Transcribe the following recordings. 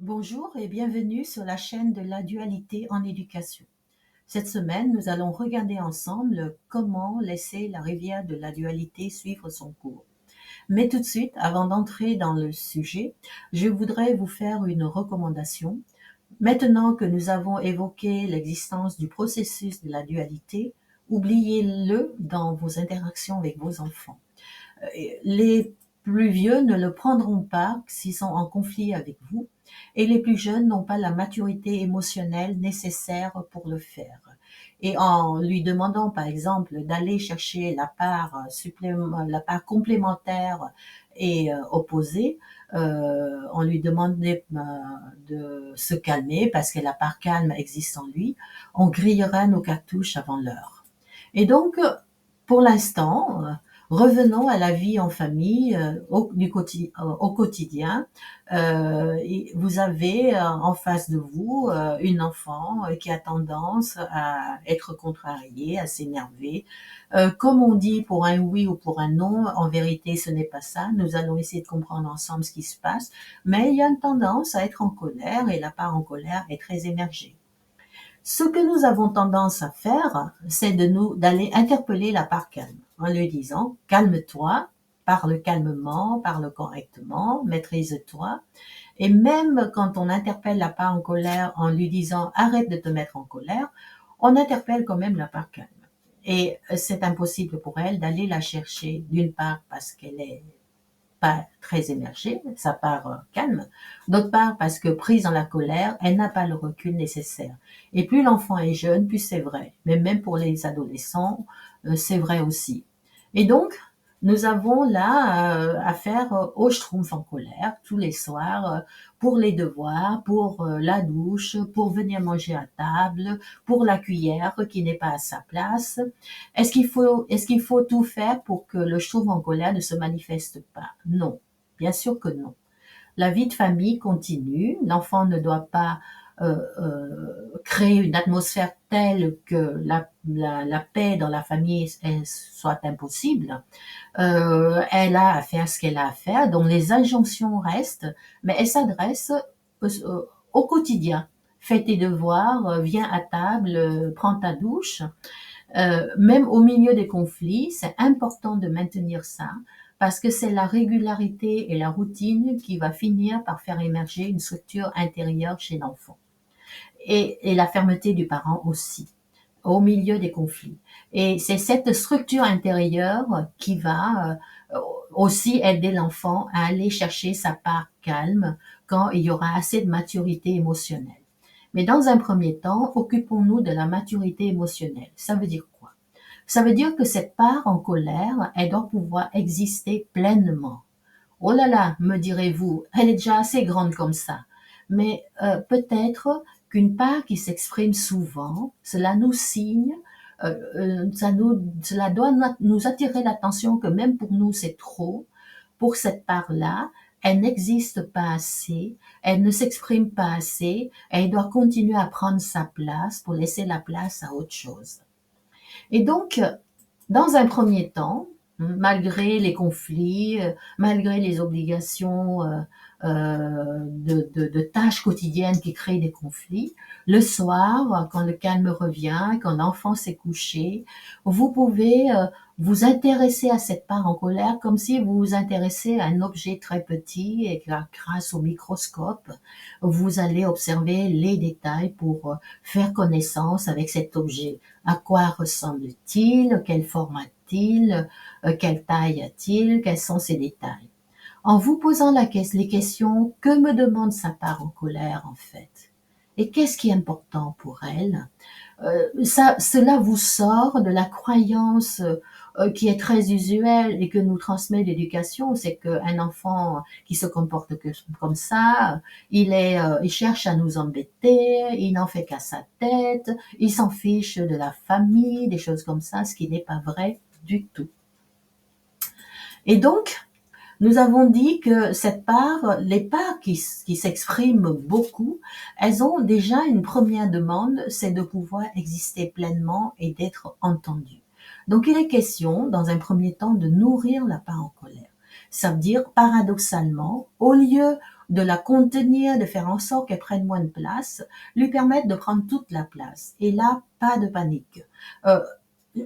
Bonjour et bienvenue sur la chaîne de la dualité en éducation. Cette semaine, nous allons regarder ensemble comment laisser la rivière de la dualité suivre son cours. Mais tout de suite, avant d'entrer dans le sujet, je voudrais vous faire une recommandation. Maintenant que nous avons évoqué l'existence du processus de la dualité, oubliez-le dans vos interactions avec vos enfants. Les plus vieux ne le prendront pas s'ils sont en conflit avec vous, et les plus jeunes n'ont pas la maturité émotionnelle nécessaire pour le faire. Et en lui demandant, par exemple, d'aller chercher la part complémentaire et opposée, on lui demande de se calmer parce que la part calme existe en lui, on grillera nos cartouches avant l'heure. Et donc, pour l'instant, revenons à la vie en famille, au quotidien. Vous avez en face de vous une enfant qui a tendance à être contrariée, à s'énerver. Comme on dit pour un oui ou pour un non, en vérité ce n'est pas ça. Nous allons essayer de comprendre ensemble ce qui se passe. Mais il y a une tendance à être en colère et la part en colère est très émergée. Ce que nous avons tendance à faire, c'est d'aller interpeller la part calme en lui disant « calme-toi, parle calmement, parle correctement, maîtrise-toi ». Et même quand on interpelle la part en colère en lui disant « arrête de te mettre en colère », on interpelle quand même la part calme. Et c'est impossible pour elle d'aller la chercher, d'une part parce qu'elle est pas très émergée, sa part calme, d'autre part parce que prise dans la colère, elle n'a pas le recul nécessaire. Et plus l'enfant est jeune, plus c'est vrai. Mais même pour les adolescents, c'est vrai aussi. Et donc, nous avons là affaire au schtroumpf en colère tous les soirs pour les devoirs, pour la douche, pour venir manger à table, pour la cuillère qui n'est pas à sa place. Est-ce qu'il faut tout faire pour que le schtroumpf en colère ne se manifeste pas? Non, bien sûr que non. La vie de famille continue. L'enfant ne doit pas créer une atmosphère telle que la paix dans la famille soit impossible. Elle a à faire ce qu'elle a à faire, donc les injonctions restent, mais elle s'adresse au quotidien. Fais tes devoirs, viens à table, prends ta douche. Même au milieu des conflits, c'est important de maintenir ça parce que c'est la régularité et la routine qui va finir par faire émerger une structure intérieure chez l'enfant. Et la fermeté du parent aussi, au milieu des conflits. Et c'est cette structure intérieure qui va aussi aider l'enfant à aller chercher sa part calme quand il y aura assez de maturité émotionnelle. Mais dans un premier temps, occupons-nous de la maturité émotionnelle. Ça veut dire quoi? Ça veut dire que cette part en colère, elle doit pouvoir exister pleinement. Oh là là, me direz-vous, elle est déjà assez grande comme ça. Mais peut-être qu'une part qui s'exprime souvent, cela nous signe, cela doit nous attirer l'attention que même pour nous c'est trop. Pour cette part-là, elle n'existe pas assez, elle ne s'exprime pas assez, elle doit continuer à prendre sa place pour laisser la place à autre chose. Et donc, dans un premier temps, malgré les conflits, malgré les obligations de tâches quotidiennes qui créent des conflits, le soir, quand le calme revient, quand l'enfant s'est couché, vous pouvez vous intéresser à cette part en colère comme si vous vous intéressez à un objet très petit et que grâce au microscope, vous allez observer les détails pour faire connaissance avec cet objet. À quoi ressemble-t-il? Quelle forme a-t-il? Quelle taille a-t-il? Quels sont ses détails? En vous posant les questions, que me demande sa part en colère en fait? Et qu'est-ce qui est important pour elle? Cela vous sort de la croyance qui est très usuelle et que nous transmet l'éducation, c'est qu'un enfant qui se comporte comme ça, il cherche à nous embêter, il n'en fait qu'à sa tête, il s'en fiche de la famille, des choses comme ça, ce qui n'est pas vrai du tout. Et donc, nous avons dit que les parts qui s'expriment beaucoup, elles ont déjà une première demande, c'est de pouvoir exister pleinement et d'être entendues. Donc il est question, dans un premier temps, de nourrir la part en colère. Ça veut dire, paradoxalement, au lieu de la contenir, de faire en sorte qu'elle prenne moins de place, lui permettre de prendre toute la place. Et là, pas de panique. Euh,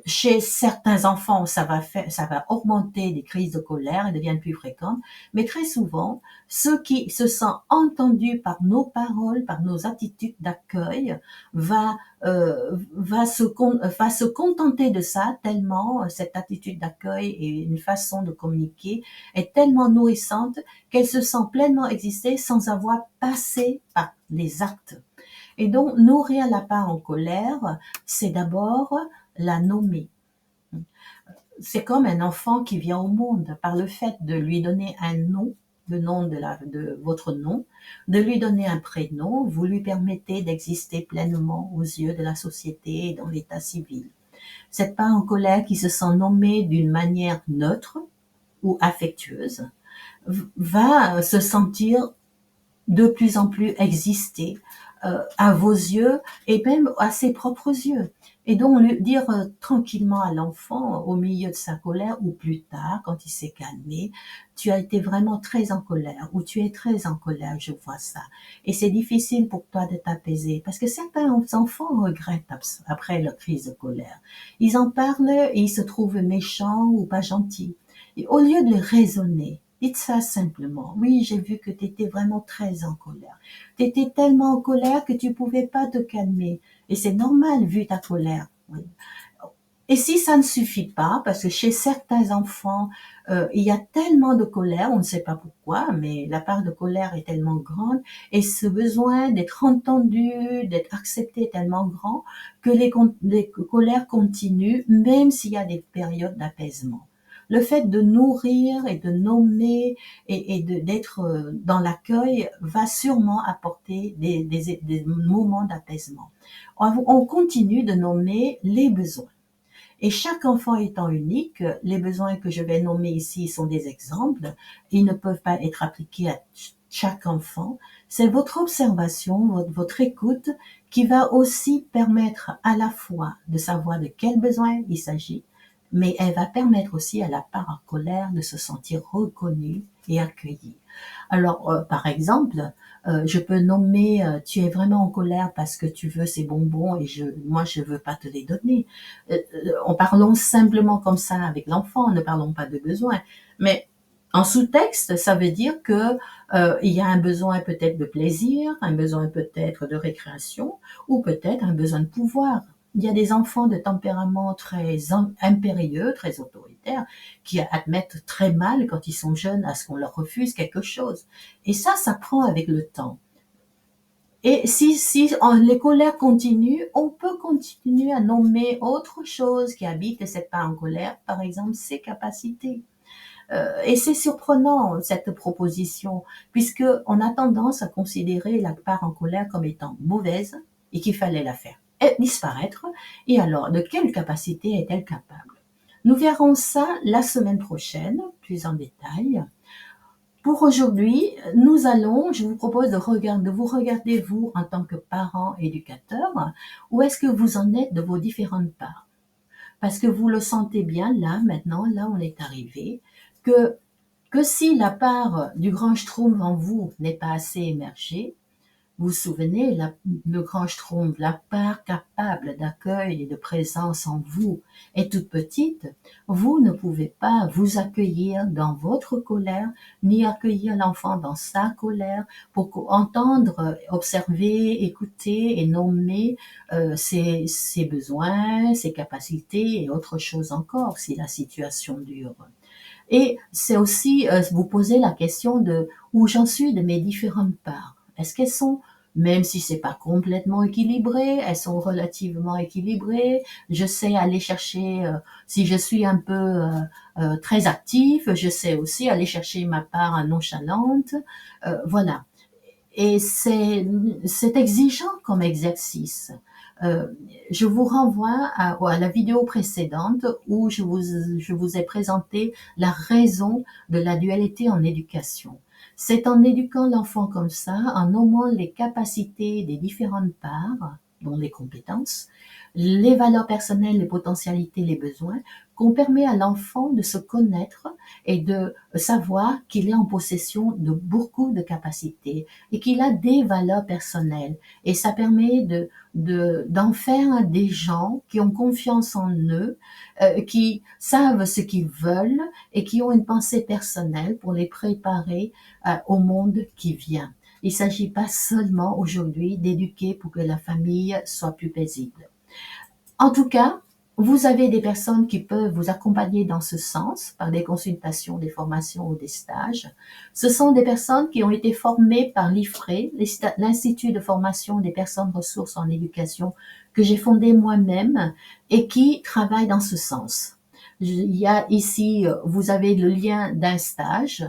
Chez certains enfants, ça va augmenter des crises de colère et deviennent plus fréquentes, mais très souvent, ceux qui se sentent entendus par nos paroles, par nos attitudes d'accueil, va se contenter de ça tellement cette attitude d'accueil et une façon de communiquer est tellement nourrissante qu'elle se sent pleinement exister sans avoir passé par les actes. Et donc, nourrir la part en colère, c'est d'abord la nommer. C'est comme un enfant qui vient au monde. Par le fait de lui donner un nom, le nom de votre nom, de lui donner un prénom, vous lui permettez d'exister pleinement aux yeux de la société et dans l'état civil. Cette part en colère qui se sent nommée d'une manière neutre ou affectueuse va se sentir de plus en plus exister à vos yeux et même à ses propres yeux. Et donc dire tranquillement à l'enfant au milieu de sa colère ou plus tard quand il s'est calmé, tu as été vraiment très en colère ou tu es très en colère, je vois ça. Et c'est difficile pour toi de t'apaiser parce que certains enfants regrettent après leur crise de colère. Ils en parlent et ils se trouvent méchants ou pas gentils. Et au lieu de les raisonner, dites ça simplement. Oui, j'ai vu que tu étais vraiment très en colère. Tu étais tellement en colère que tu pouvais pas te calmer. Et c'est normal vu ta colère. Oui. Et si ça ne suffit pas, parce que chez certains enfants, il y a tellement de colère, on ne sait pas pourquoi, mais la part de colère est tellement grande, et ce besoin d'être entendu, d'être accepté est tellement grand, que les colères continuent, même s'il y a des périodes d'apaisement. Le fait de nourrir et de nommer et d'être dans l'accueil va sûrement apporter des moments d'apaisement. On continue de nommer les besoins. Et chaque enfant étant unique, les besoins que je vais nommer ici sont des exemples. Ils ne peuvent pas être appliqués à chaque enfant. C'est votre observation, votre écoute qui va aussi permettre à la fois de savoir de quels besoins il s'agit, mais elle va permettre aussi à la part en colère de se sentir reconnue et accueillie. Alors, par exemple, je peux nommer tu es vraiment en colère parce que tu veux ces bonbons et moi je veux pas te les donner. En parlons simplement comme ça avec l'enfant, ne parlons pas de besoin. Mais en sous-texte, ça veut dire que il y a un besoin peut-être de plaisir, un besoin peut-être de récréation, ou peut-être un besoin de pouvoir. Il y a des enfants de tempérament très impérieux, très autoritaire, qui admettent très mal quand ils sont jeunes à ce qu'on leur refuse quelque chose. Et ça prend avec le temps. Et si les colères continuent, on peut continuer à nommer autre chose qui habite cette part en colère, par exemple ses capacités. Et c'est surprenant cette proposition, puisque on a tendance à considérer la part en colère comme étant mauvaise et qu'il fallait la faire disparaître. Et alors, de quelle capacité est-elle capable? Nous verrons ça la semaine prochaine, plus en détail. Pour aujourd'hui, je vous propose de vous regarder, vous, en tant que parent éducateur, où est-ce que vous en êtes de vos différentes parts. Parce que vous le sentez bien, là, maintenant, là, on est arrivé, que si la part du grand Schtroumpf en vous n'est pas assez émergée, vous vous souvenez, le grand Schtroumpf, la part capable d'accueil et de présence en vous est toute petite, vous ne pouvez pas vous accueillir dans votre colère, ni accueillir l'enfant dans sa colère, pour entendre, observer, écouter et nommer ses besoins, ses capacités et autre chose encore si la situation dure. Et c'est aussi vous poser la question de où j'en suis de mes différentes parts. Est-ce qu'elles sont, même si c'est pas complètement équilibré, elles sont relativement équilibrées. Je sais aller chercher, si je suis un peu très actif, je sais aussi aller chercher ma part nonchalante. Voilà. Et c'est exigeant comme exercice. Je vous renvoie à la vidéo précédente où je vous ai présenté la raison de la dualité en éducation. C'est en éduquant l'enfant comme ça, en nommant les capacités des différentes parts, dont les compétences, les valeurs personnelles, les potentialités, les besoins, qu'on permet à l'enfant de se connaître et de savoir qu'il est en possession de beaucoup de capacités et qu'il a des valeurs personnelles. Et ça permet d'en faire des gens qui ont confiance en eux, qui savent ce qu'ils veulent et qui ont une pensée personnelle pour les préparer au monde qui vient. Il ne s'agit pas seulement aujourd'hui d'éduquer pour que la famille soit plus paisible. En tout cas, vous avez des personnes qui peuvent vous accompagner dans ce sens par des consultations, des formations ou des stages. Ce sont des personnes qui ont été formées par l'IFRE, l'Institut de formation des personnes ressources en éducation, que j'ai fondé moi-même et qui travaillent dans ce sens. Il y a ici, vous avez le lien d'un stage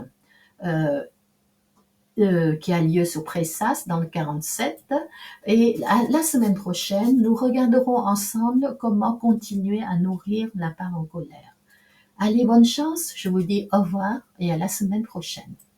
euh, qui a lieu sur Pressas dans le 47. Et la semaine prochaine, nous regarderons ensemble comment continuer à nourrir la part en colère. Allez, bonne chance, je vous dis au revoir et à la semaine prochaine.